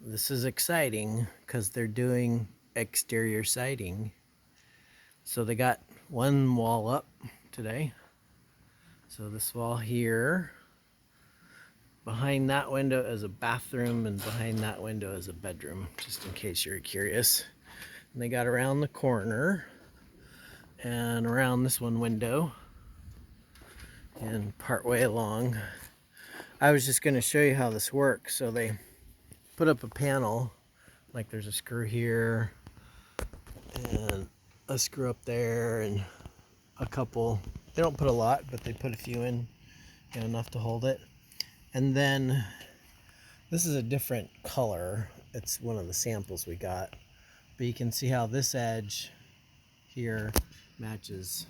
This is exciting because they're doing exterior siding. So they got one wall up today. So this wall here, behind that window is a bathroom, and behind that window is a bedroom, just in case you're curious. And they got around the corner and around this one window and part way along. I was just going to show you how this works. So they put up a panel, like there's a screw here and a screw up there and a couple. They don't put a lot, but they put a few in, enough to hold it. And then this is a different color. It's one of the samples we got, but you can see how this edge here matches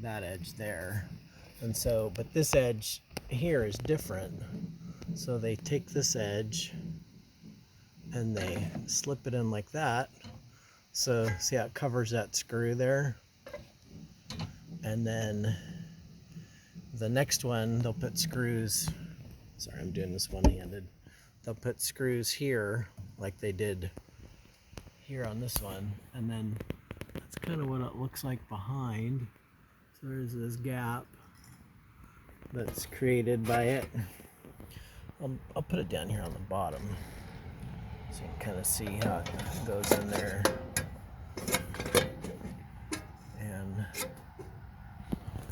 that edge there. And so, but this edge here is different. So they take this edge and they slip it in like that. So see how it covers that screw there? And then the next one, they'll put screws. Sorry, I'm doing this one-handed. They'll put screws here like they did here on this one. And then that's kind of what it looks like behind. So there's this gap that's created by it. I'll put it down here on the bottom so you can kind of see how it goes in there. And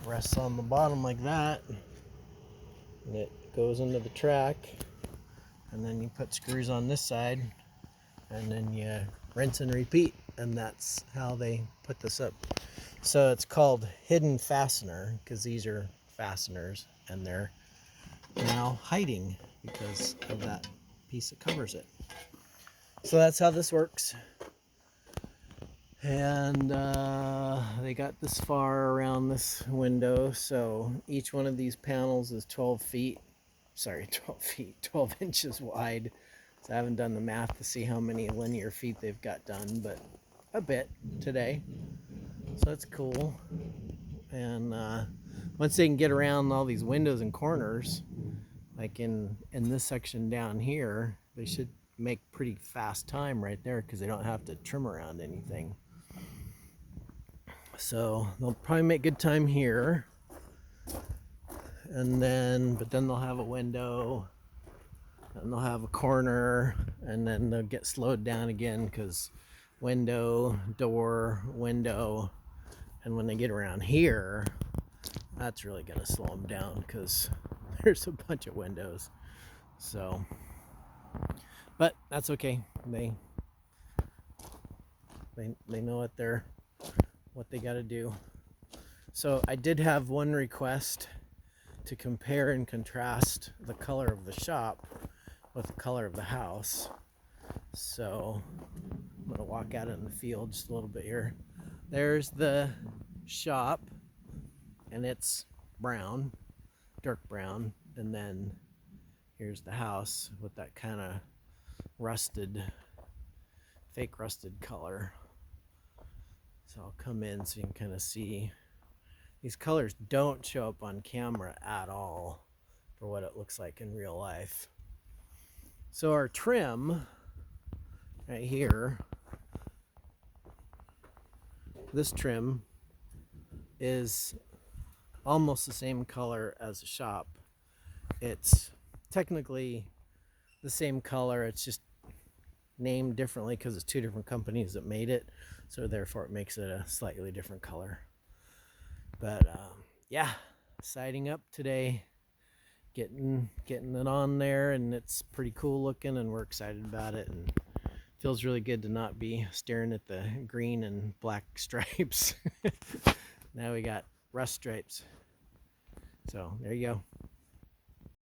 rests on the bottom like that. And it goes into the track. And then you put screws on this side. And then you rinse and repeat. And that's how they put this up. So it's called hidden fastener because these are fasteners and they're now hiding because of that piece that covers it. So that's how this works. And they got this far around this window, so each one of these panels is 12 inches wide. So I haven't done the math to see how many linear feet they've got done, but a bit today. So that's cool. And once they can get around all these windows and corners, like in this section down here, they should make pretty fast time right there because they don't have to trim around anything. So they'll probably make good time here. And then, but then they'll have a window and they'll have a corner, and then they'll get slowed down again because window, door, window. And when they get around here, that's really going to slow them down because there's a bunch of windows. So, but that's okay. They know what they got to do. So I did have one request to compare and contrast the color of the shop with the color of the house. So I'm going to walk out in the field just a little bit here. There's the shop, and it's brown, dark brown, and then here's the house with that kind of fake rusted color. So I'll come in so you can kind of see. These colors don't show up on camera at all for what it looks like in real life. So our trim right here, this trim is almost the same color as the shop. It's technically the same color, it's just named differently because it's two different companies that made it, so therefore it makes it a slightly different color. But yeah, siding up today, getting it on there, and it's pretty cool looking, and we're excited about it, and feels really good to not be staring at the green and black stripes. Now we got rust stripes. So there you go.